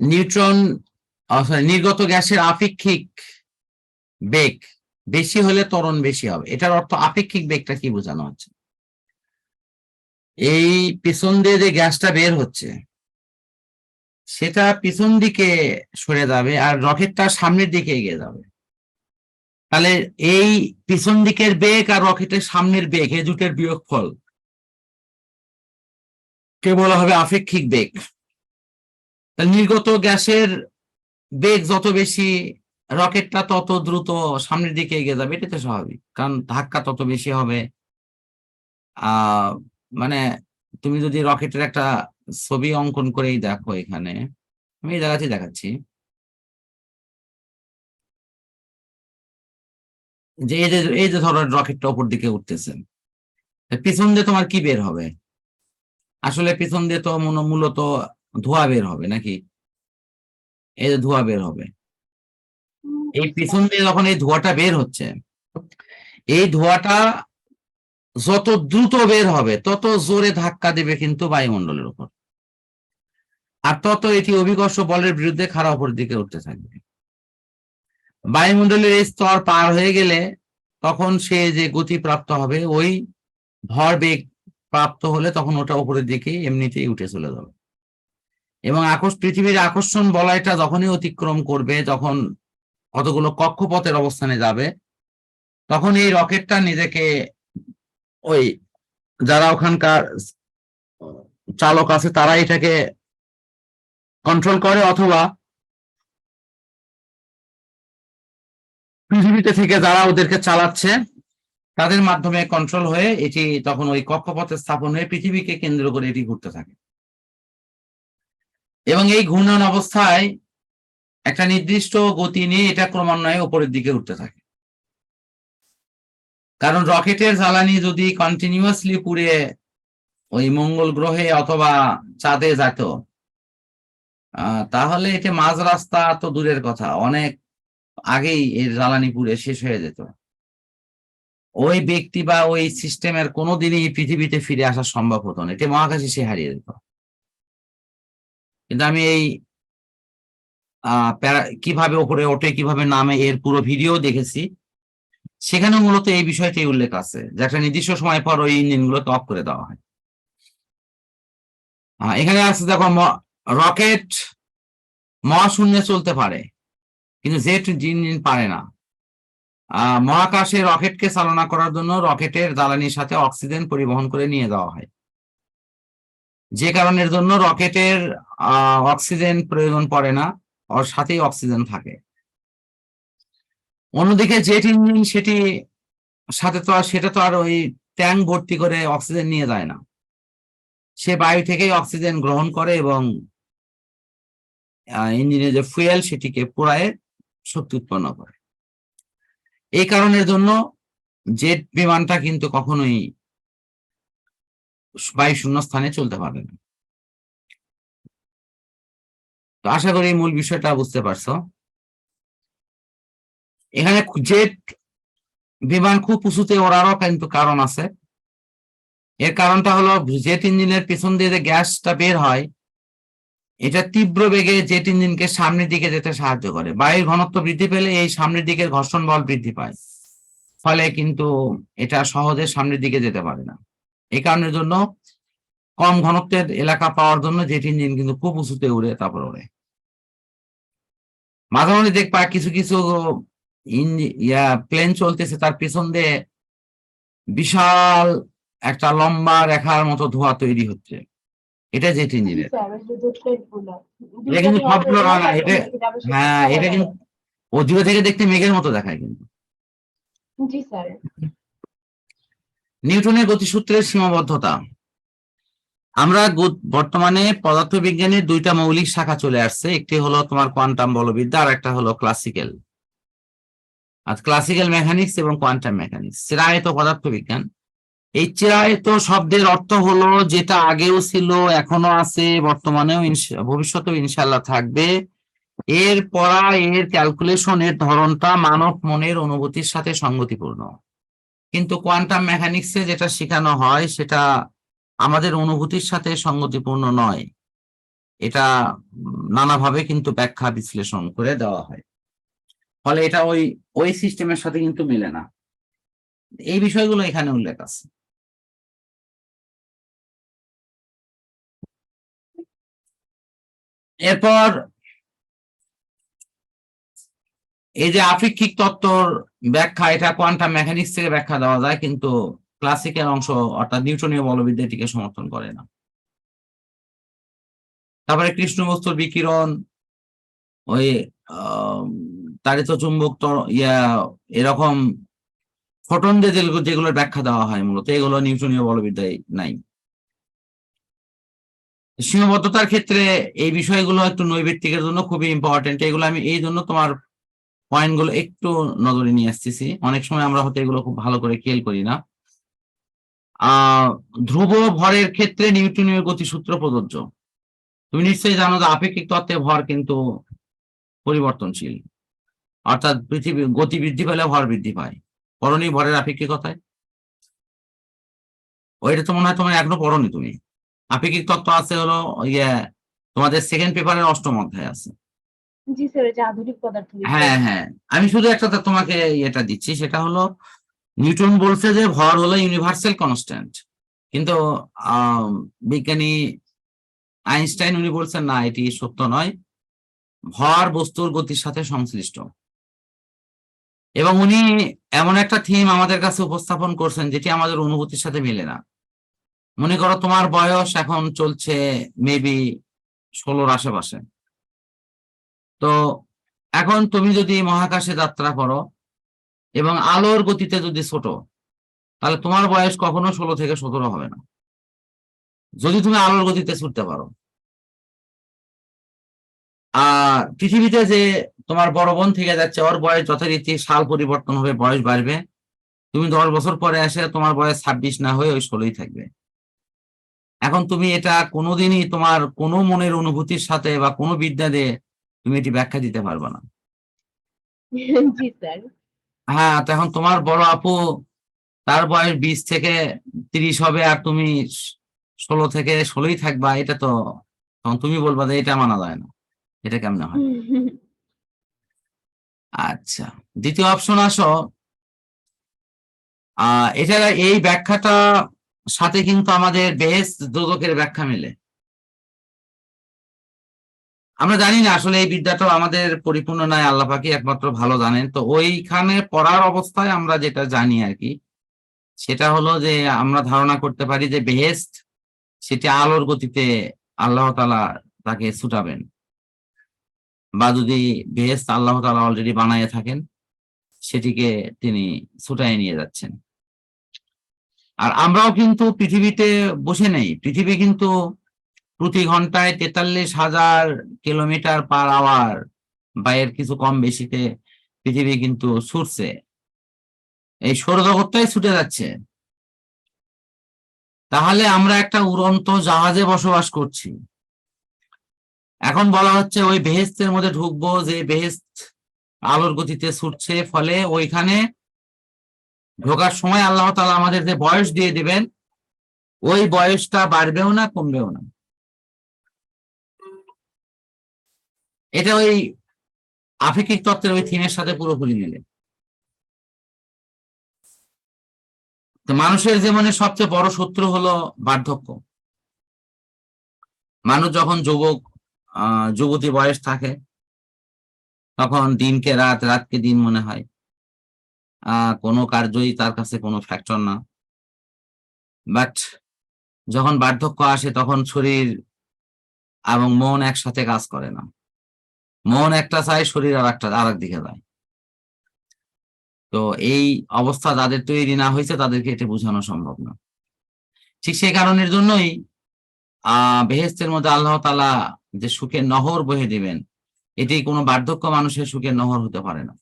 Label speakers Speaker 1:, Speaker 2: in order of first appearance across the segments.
Speaker 1: Neutron নির্গত গ্যাসের আপেক্ষিক বেগ বেশি হলে ত্বরণ বেশি হবে। এটার অর্থ আপেক্ষিক বেগটা কি বোঝানো হচ্ছে? এই পিছন দিয়ে যে গ্যাসটা বের হচ্ছে সেটা পিছন দিকে সরে যাবে আর রকেটটা সামনের দিকে এগিয়ে যাবে। তাহলে এই পিছন দিকের বেগ আর রকেটের সামনের বেগ এই দুটোর বিয়োগফল কে বলা হবে আপেক্ষিক বেগ। নির্গত গ্যাসের বেগ যত বেশি রকেটটা তত দ্রুত সামনের দিকে এগিয়ে যাবে, এটা তো স্বাভাবিক, কারণ ধাক্কা তত বেশি হবে। মানে তুমি যদি রকেটের একটা ছবি অঙ্কন করেই দেখো, এখানে আমি এই জায়গাতেই দেখাচ্ছি যে এই যে ধরো রকেটটা উপর দিকে উঠতেছে, পিছন দিয়ে তোমার কি বের হবে? আসলে পিছন দিয়ে তো মূলত ধোঁয়া বের হবে নাকি? এই যে ধোঁয়া বের হবে, এই পিছন দিয়ে যখন এই ধোঁয়াটা বের হচ্ছে, এই ধোঁয়াটা যত দ্রুত বের হবে তত জোরে ধাক্কা দেবে কিন্তু বায়ুমণ্ডলের উপর, আর তত এটি অভিকর্ষ বলের বিরুদ্ধে খাড়া উপর দিকে উঠতে থাকবে। বায়ুমণ্ডলের এই স্তর পার হয়ে গেলে তখন সে যে গতি প্রাপ্ত হবে, ওই ভর বেগ প্রাপ্ত হলে তখন ওটা উপরের দিকে এমনিতেই উঠে চলে যাবে। এবং পৃথিবীর আকর্ষণ বলয়টা যখনই অতিক্রম করবে, যখন কতগুলো কক্ষপথের অবস্থানে যাবে, তখন এই রকেটটা নিজেকে ওই যারা ওখানকার চালক আছে তারা এটাকে কন্ট্রোল করে, অথবা পৃথিবীতে থেকে যারা ওদেরকে চালাচ্ছে তাদের মাধ্যমে কন্ট্রোল হয়ে এটি তখন ওই কক্ষপথে স্থাপন হয়ে পৃথিবীকে কেন্দ্র করে এটি ঘুরতে থাকে। এবং এই ঘূর্ণন অবস্থায় একটা নির্দিষ্ট গতি নিয়ে এটা ক্রমান্বয়ে উপরের দিকে উঠতে থাকে। কারণ রকেটের জ্বালানি যদি কন্টিনিউয়াসলি পুড়ে ওই মঙ্গল গ্রহে অথবা চাঁদে যেত, তাহলে এটা মাঝ রাস্তা তো দূরের কথা, অনেক আগেই এর জ্বালানি পুড়ে শেষ হয়ে যেত। ওই ব্যক্তি বা ওই সিস্টেমের কোনোদিনই পৃথিবীতে ফিরে আসা সম্ভব হতো না, এটা মহাকাশে সে হারিয়ে যেত। কিন্তু আমি এই কিভাবে উপরে ওঠে কিভাবে নামে এর পুরো ভিডিও দেখেছি, সেখানে মূলত এই বিষয়টি উল্লেখ আছে যে একটা নির্দিষ্ট সময় পর ওই ইঞ্জিনগুলোকে অফ করে দেওয়া হয়। এখানে আছে দেখো, রকেট মহাশূন্যে চলতে পারে কিন্তু জেট ইঞ্জিন পারে না। মহাকাশে রকেটকে চালনা করার জন্য রকেটের জ্বালানির সাথে অক্সিজেন পরিবহন করে নিয়ে যাওয়া হয়, যে কারণের জন্য রকেটের অক্সিজেন প্রয়োজন পড়ে না, ওর সাথেই অক্সিজেন থাকে। অন্যদিকে জেট ইঞ্জিন সেটা তো আর ওই ট্যাঙ্ক ভর্তি করে অক্সিজেন নিয়ে যায় না, সে বায়ু থেকেই অক্সিজেন গ্রহণ করে এবং ইঞ্জিনের যে ফুয়েল সেটিকে পোড়ায় শক্তি উৎপন্ন করে। এই কারণের জন্য জেট বিমানটা কিন্তু কখনোই বায়ু শূন্য স্থানে চলতে পারবে না। তো আশা করি মূল বিষয়টা বুঝতে পারছো। এখানে জেট বিমান খুব উঁচুতে ওড়ারও কিন্তু কারণ আছে। এর কারণটা হলো জেট ইঞ্জিনের পিছন দিয়ে যে গ্যাসটা বের হয়, এটা তীব্র বেগে জেট ইঞ্জিনকে সামনের দিকে যেতে সাহায্য করে। বায়ুর ঘনত্ব বৃদ্ধি পেলে এই সামনের দিকের ঘর্ষণ বল বৃদ্ধি পায়, ফলে কিন্তু এটা সহজে সামনের দিকে যেতে পারে না। এই কারণের জন্য কম ঘনত্বের এলাকা পাওয়ার জন্য জেট ইঞ্জিন কিন্তু খুব উঁচুতে উড়ে তারপর ওড়ে। মাঝে মাঝে দেখবা কিছু কিছু প্লেন চলতেছে, তার পিছন দিয়ে বিশাল একটা লম্বা রেখার মতো ধোঁয়া তৈরি হচ্ছে, এটা জেট ইঞ্জিনের। এটা কিন্তু সবগুলো না, এটা হ্যাঁ, এটা কিন্তু ও দূরে থেকে দেখতে মেঘের মতো দেখায় কিন্তু।
Speaker 2: জি স্যার।
Speaker 1: নিউটনের গতিসূত্রের সীমাবদ্ধতা। আমরা বর্তমানে পদার্থবিজ্ঞানের দুইটা মৌলিক শাখা চলে আসছে, একটি হলো তোমার কোয়ান্টাম বলবিদ্যা আর একটা হলো ক্লাসিক্যাল মেকানিক্স এবং কোয়ান্টাম মেকানিক্স। চিরায়ত পদার্থবিজ্ঞান, এই চিরায়ত শব্দের অর্থ হলো যেটা আগেও ছিল, এখনো আছে, বর্তমানেও ভবিষ্যতেও ইনশাল্লাহ থাকবে। এর পড়া, এর ক্যালকুলেশনের ধরনটা মানব মনের অনুভূতির সাথে সঙ্গতিপূর্ণ। কিন্তু কোয়ান্টাম মেকানিক্সে যেটা শেখানো হয় সেটা আমাদের অনুভূতির সাথে সঙ্গতিপূর্ণ নয়। এটা নানাভাবে কিন্তু ব্যাখ্যা বিশ্লেষণ করে দেওয়া হয়, ফলে এটা ওই সিস্টেমের সাথে কিন্তু মেলে না। এই বিষয়গুলো এখানে উল্লেখ আছে। এরপর এই যে আপেক্ষিক তত্ত্বর ব্যাখ্যা, এটা কোয়ান্টাম মেকানিক্স থেকে ব্যাখ্যা দেওয়া যায়, কিন্তু ক্লাসিক্যাল অংশ অর্থাৎ নিউটনীয় বলবিদ্যা এটিকে সমর্থন করে না। তারপরে কৃষ্ণ বস্তুর বিকিরণ, ওই তাড়িত চুম্বক এরকম ফোটন যেগুলোর ব্যাখ্যা দেওয়া হয় মূলত এগুলো নিউটনীয় বলবিদ্যায় নাই। সীমাবদ্ধতার ক্ষেত্রে এই বিষয়গুলো একটু নৈর্ব্যক্তিকের জন্য খুবই ইম্পর্টেন্ট। এগুলো আমি এই জন্য তোমার পয়েন্টগুলো একটু নজরে নিয়ে আসতেছি, অনেক সময় আমরা হয়তো এগুলো খুব ভালো করে খেয়াল করি না। ধ্রুব ভরের ক্ষেত্রে নিউটনীয় গতিসূত্র প্রযোজ্য। তুমি নিশ্চয়ই জানো যে আপেক্ষিক তত্ত্বে ভর কিন্তু পরিবর্তনশীল, অর্থাৎ পৃথিবী গতি বৃদ্ধি পেলে ভর বৃদ্ধি পায়। পড়নি ভরের আপেক্ষিকতায়? ওইটা তো মনে হয় তোমার এখনো পড়নি তুমি। আপেক্ষিক তত্ত্ব আছে হলো তোমাদের সেকেন্ড পেপারের 8ম অধ্যায় আছে।
Speaker 2: জি স্যার, এটা আধুনিক পদার্থবিদ্যা।
Speaker 1: হ্যাঁ হ্যাঁ, আমি শুধু একটা তোমাকে এটা দিচ্ছি, সেটা হলো নিউটন বলছে যে ভর হলো ইউনিভার্সাল কনস্ট্যান্ট, কিন্তু বিজ্ঞানী আইনস্টাইন উনি বলছেন না, এটি সত্য নয়, ভর বস্তুর গতির সাথে সংশ্লিষ্ট। এবং উনি এমন একটা থিম আমাদের কাছে উপস্থাপন করছেন যেটি আমাদের অনুভূতির সাথে মেলে না। মনে করো তোমার বয়স এখন চলছে মেবি 16-র আশেপাশে, তো এখন তুমি যদি মহাকাশে যাত্রা করো এবং আলোর গতিতে যদি ছোট, তাহলে তোমার বয়স কখনো 16 থেকে 17 হবে না, যদি তুমি আলোর গতিতে ছুটতে পারো। আর পৃথিবীতে যে তোমার বড় বোন থেকে যাচ্ছে, ওর বয়স যথারীতি সাল পরিবর্তন হবে, বয়স বাড়বে, তুমি 10 বছর পরে এসে তোমার বয়স 26 না হয়ে ওই 16ই থাকবে। এখন তুমি এটা কোনোদিনই তোমার কোনো মনের অনুভূতির সাথে বা কোনো বিদ্যা দিয়ে তুমি এটি ব্যাখ্যা দিতে পারবে না।
Speaker 2: জি স্যার।
Speaker 1: হ্যাঁ, তখন তোমার বড় আপু, তার বয়স 20 থেকে 30 হবে, আর তুমি 16 থেকে 16ই থাকবা, এটা তো তখন তুমি বলবা যে এটা মানা যায় না, এটা কেমনে হয়? আচ্ছা, দ্বিতীয় অপশন আসো। এটা এই ব্যাখ্যাটা সাথে কিন্তু আমাদের বেহেশত দোজখের ব্যাখ্যা মেলে। আমরা জানি না আসলে এই বিদ্যাটাও আমাদের পরিপূর্ণ নয়, আল্লাহ পাকই একমাত্র ভালো জানেন। তো ওইখানে পড়ার অবস্থায় আমরা যেটা জানি আর কি, সেটা হলো যে আমরা ধারণা করতে পারি যে বেহেশত সেটি আলোর গতিতে আল্লাহ তাআলা তাকে ছুটাবেন, বা যদি বেহেশত আল্লাহ তাআলা অলরেডি বানাইয়া থাকেন, সেটিকে তিনি ছুটাই নিয়ে যাচ্ছেন। আর আমরাও কিন্তু পৃথিবীতে বসে নেই, পৃথিবী কিন্তু প্রতি ঘন্টায় 43,000 কিলোমিটার পার আওয়ার বা এর কিছু কম বেশিতে পৃথিবী কিন্তু ছুটছে, এই সৌরজগৎটাই ছুটে যাচ্ছে। তাহলে আমরা একটা উড়ন্ত জাহাজে বসবাস করছি। এখন বলা হচ্ছে ওই বেহেশতের মধ্যে ঢুকবো, যে বেহেশত আলোর গতিতে ছুটছে, ফলে ওইখানে ঢোকার সময় আল্লাহ তাআলা আমাদের যে বয়স দিয়ে দিবেন, ওই বয়সটা বাড়বেও না কমবেও না। এটা ওই আপেক্ষিক তত্ত্বের ওই থিমের সাথে পুরোপুরি মিলে। তো মানুষের জীবনে সবচেয়ে বড় শত্রু হলো বার্ধক্য। মানুষ যখন যুবতী বয়স থাকে, তখন দিনকে রাত, রাতকে দিন মনে হয়, কোনো কার্যই তার কাছে কোনো ফ্যাক্টর না। বাট যখন বার্ধক্য আসে, তখন শরীর এবং মন একসাথে কাজ করে না, মন একটা চায়, শরীর আর এক দিকে যায়। তো এই অবস্থা যাদের তৈরি না হয়েছে তাদেরকে এটা বোঝানো সম্ভব না। ঠিক সেই কারণের জন্যই বেহেশতের মধ্যে আল্লাহ তাআলা যে সুখের নহর বহে দিবেন, এটি কোনো বার্ধক্য মানুষের সুখের নহর হতে পারে না।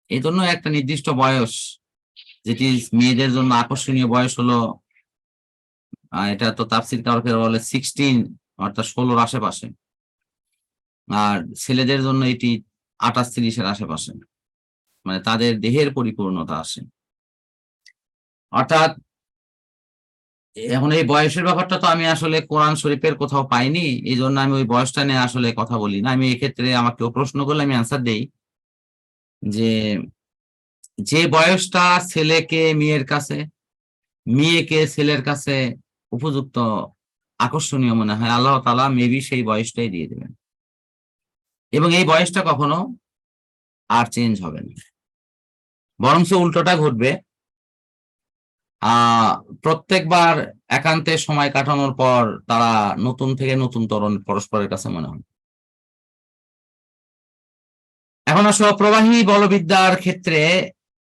Speaker 1: এই জন্য একটা নির্দিষ্ট বয়স, যেটি মেয়েদের জন্য আকর্ষণীয় বয়স হলো, এটা তো তাফসীর কারকেরা বলে 16, অর্থাৎ 16-র আশেপাশে, আর ছেলেদের জন্য এটি 28-30-এর আশেপাশে, মানে তাদের দেহের পরিপূর্ণতা আসে। অর্থাৎ এখন এই বয়সের ব্যাপারটা তো আমি আসলে কোরআন শরীফের কোথাও পাইনি, এই জন্য আমি ওই বয়সটা নিয়ে আসলে কথা বলি না। আমি এক্ষেত্রে আমাকে কেউ প্রশ্ন করলে আমি অ্যান্সার দেই যে যে বয়সটা ছেলেকে মেয়ের কাছে, মেয়েকে ছেলের কাছে উপযুক্ত আকর্ষণীয় মনে হয়, আল্লাহ তাআলা মেবি সেই বয়সটাই দিয়ে দেবেন, এবং এই বয়সটা কখনো আর চেঞ্জ হবে না, বরং উল্টোটা ঘটবে। প্রত্যেকবার একান্তে সময় কাটানোর পর তারা নতুন থেকে নতুন তরুণ পরস্পরের কাছে মনে হয়। এখন আসলে প্রবাহী বলবিদ্যার ক্ষেত্রে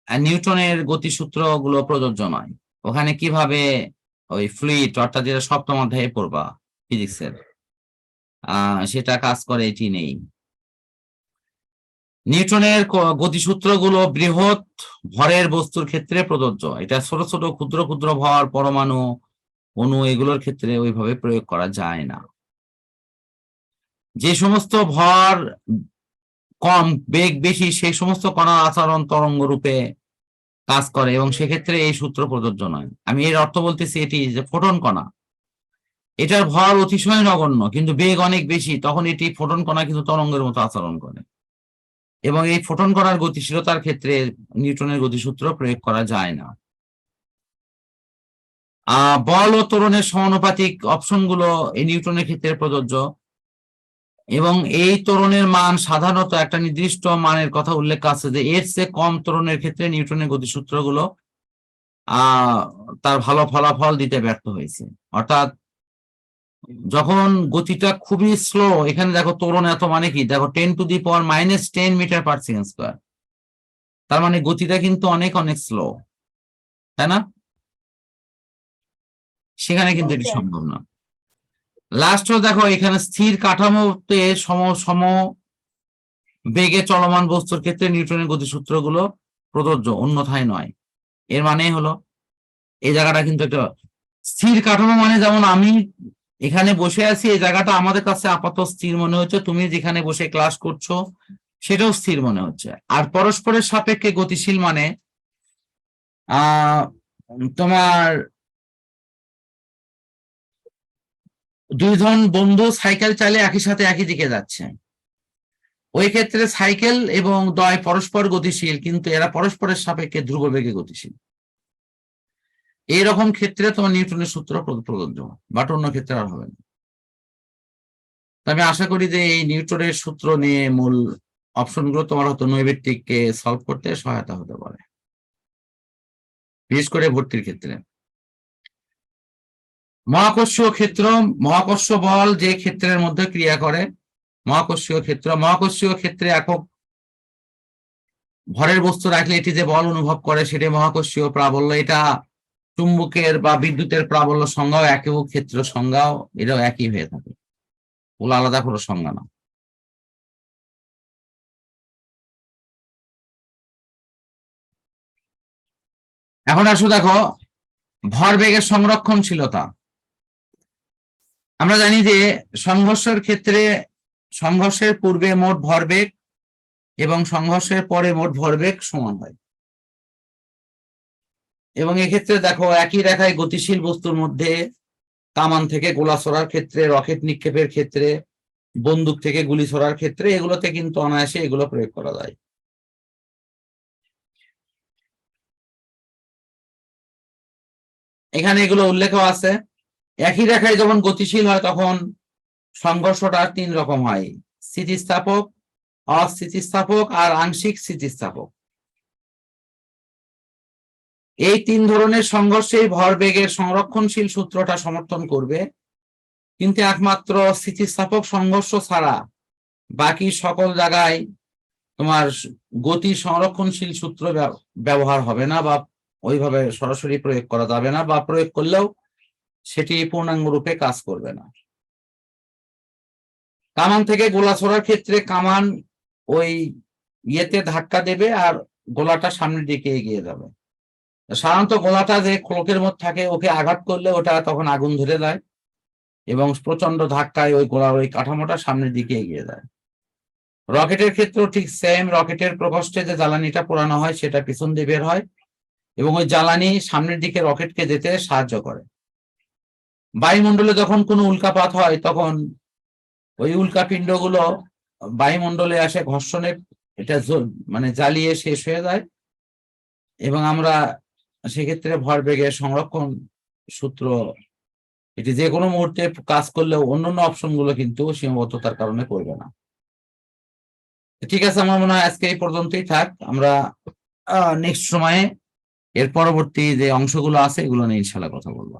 Speaker 1: নিউটনের গতিসূত্র গুলো প্রযোজ্য নয়। ওখানে কিভাবে ওই ফ্লুইড, অর্থাৎ যেটা সপ্তম অধ্যায়ে পড়বা ফিজিক্সের, সেটা কাজ করে এটি নেই। নিউটনের গতিসূত্রগুলো বৃহৎ ভরের বস্তুর ক্ষেত্রে প্রযোজ্য। এটা ছোট ছোট ক্ষুদ্র ক্ষুদ্র ভর, পরমাণু, অণু, এগুলোর ক্ষেত্রে ওইভাবে প্রয়োগ করা যায় না। যে সমস্ত ভর কম, বেগ বেশি, সেই সমস্ত কণার আচরণ তরঙ্গ রূপে কাজ করে, এবং সেক্ষেত্রে এই সূত্র প্রযোজ্য নয়। আমি এর অর্থ বলতেছি এটি যে ফোটন কণা, এটার ভর অতিশয় নগণ্য কিন্তু বেগ অনেক বেশি, তখন এটি ফোটন কণা কিন্তু তরঙ্গের মতো আচরণ করে, এবং এই ফোটন কণার গতিশীলতার ক্ষেত্রে নিউটনের গতিসূত্র প্রয়োগ করা যায় না। বল ও ত্বরণের সমানুপাতিক অপশনগুলো এই নিউটনের ক্ষেত্রে প্রযোজ্য, এবং এই ত্বরণের মান সাধারণত একটা নির্দিষ্ট মানের কথা উল্লেখ আছে, যে এর চেয়ে কম ত্বরণের ক্ষেত্রে নিউটনের গতিসূত্রগুলো তার ভালো ফলাফল দিতে ব্যর্থ হয়েছে। অর্থাৎ যখন গতিটা খুবই স্লো, এখানে দেখো ত্বরণ এত মানে কি, দেখো 10⁻⁻10 মিটার পার সেকেন্ড স্কোয়ার, তার মানে গতিটা কিন্তু অনেক অনেক স্লো, তাই না? সেখানে কিন্তু এটি সম্ভব না। লাস্ট দেখো এখানে স্থির কাঠামোতে সম বেগে চলমান বস্তুর ক্ষেত্রে নিউটনের গতিসূত্রগুলো প্রযোজ্য, অন্যথায় নয়। এর মানে হলো এই জায়গাটা কিন্তু একটা স্থির কাঠামো, মানে যেমন আমি এখানে বসে আছি, এই জায়গাটা আমাদের কাছে আপাতত স্থির মনে হচ্ছে, তুমি যেখানে বসে ক্লাস করছো সেটাও স্থির মনে হচ্ছে। আর পরস্পরের সাপেক্ষে গতিশীল মানে তোমার দুইজন বন্ধু সাইকেল চালিয়ে একই সাথে একই দিকে যাচ্ছে, ওই ক্ষেত্রে সাইকেল এবং দ্বয় পরস্পর গতিশীল, কিন্তু এরা পরস্পরের সাপেক্ষে ধ্রুব বেগে গতিশীল। এইরকম ক্ষেত্রে তোমার নিউটনের সূত্র প্রযোজ্য, বাট অন্য ক্ষেত্রে আর হবে না। আমি আশা করি যে এই নিউটনের সূত্র নিয়ে মূল অপশনগুলো তোমার হয়তো নৈবেত্তিককে সলভ করতে সহায়তা হতে পারে, বিশেষ করে ভর্তির ক্ষেত্রে। মহাকর্ষীয় ক্ষেত্র, মহাকর্ষ বল যে ক্ষেত্রের মধ্যে ক্রিয়া করে মহাকর্ষীয় ক্ষেত্র। মহাকর্ষীয় ক্ষেত্রে একক ভরের বস্তু রাখলে এটি যে বল অনুভব করে সেটি মহাকর্ষীয় প্রাবল্য। এটা চুম্বকের বা বিদ্যুতের প্রাবল্য সংজ্ঞাও, একক ক্ষেত্র সংজ্ঞাও এটাও একই হয়ে থাকে, ওগুলো আলাদা কোনো সংজ্ঞা না। এখন আসো দেখো ভরবেগের সংরক্ষণশীলতা। আমরা জানি যে সংঘর্ষের ক্ষেত্রে সংঘর্ষের পূর্বে মোট ভরবেগ এবং সংঘর্ষের পরে মোট ভরবেগ সমান হয়, এবং এক্ষেত্রে দেখো একই রেখায় গতিশীল বস্তুর মধ্যে কামান থেকে গোলা ছোড়ার ক্ষেত্রে, রকেট নিক্ষেপের ক্ষেত্রে, বন্দুক থেকে গুলি ছোড়ার ক্ষেত্রে, এগুলোতে কিন্তু অনায়াসে এগুলো প্রয়োগ করা যায়। এখানে এগুলো উল্লেখ আছে। একই রেখায় যখন গতিশীল হয় তখন সংঘর্ষটা 3 রকম হয়: স্থিতিস্থাপক, অস্থিতিস্থাপক আর আংশিক স্থিতিস্থাপক। এই 3 ধরনের সংঘর্ষে ভরবেগের সংরক্ষণশীল সূত্রটা সমর্থন করবে, কিন্তু একমাত্র স্থিতিস্থাপক সংঘর্ষ ছাড়া বাকি সকল জায়গায় তোমার গতি সংরক্ষণশীল সূত্র ব্যবহার হবে না, বা ওইভাবে সরাসরি প্রয়োগ করা যাবে না, বা প্রয়োগ করলেও সেটি পূর্ণাঙ্গ রূপে কাজ করবে না। কামান থেকে গোলা ছোড়ার ক্ষেত্রে কামান ওই ইয়েতে ধাক্কা দেবে আর গোলাটা সামনের দিকে এগিয়ে যাবে। সাধারণত গোলাটা যে খোলকের মধ্যে থাকে, ওকে আঘাত করলে ওটা তখন আগুন ধরে যায়, এবং প্রচন্ড ধাক্কায় ওই গোলার ওই কাঠামোটা সামনের দিকে এগিয়ে যায়। রকেটের ক্ষেত্রেও ঠিক সেম, রকেটের প্রকোষ্ঠে যে জ্বালানিটা পোড়ানো হয় সেটা পিছন দিয়ে বের হয়, এবং ওই জ্বালানি সামনের দিকে রকেটকে যেতে সাহায্য করে। বায়ুমণ্ডলে যখন কোনো উল্কাপাত হয় তখন ওই উল্কাপিণ্ডগুলো বায়ুমণ্ডলে আসে ঘর্ষণে, এটা মানে জ্বালিয়ে শেষ হয়ে যায়, এবং আমরা সেক্ষেত্রে ভরবেগের সংরক্ষণ সূত্র এটি যে কোনো মুহূর্তে কাজ করলেও অন্যান্য অপশন গুলো কিন্তু সীমাবদ্ধতার কারণে করবে না। ঠিক আছে, আমার মনে হয় আজকে এই পর্যন্তই থাক। আমরা নেক্সট সময়ে এর পরবর্তী যে অংশগুলো আছে এগুলো নিয়ে ইনশাল্লাহ কথা বলবো।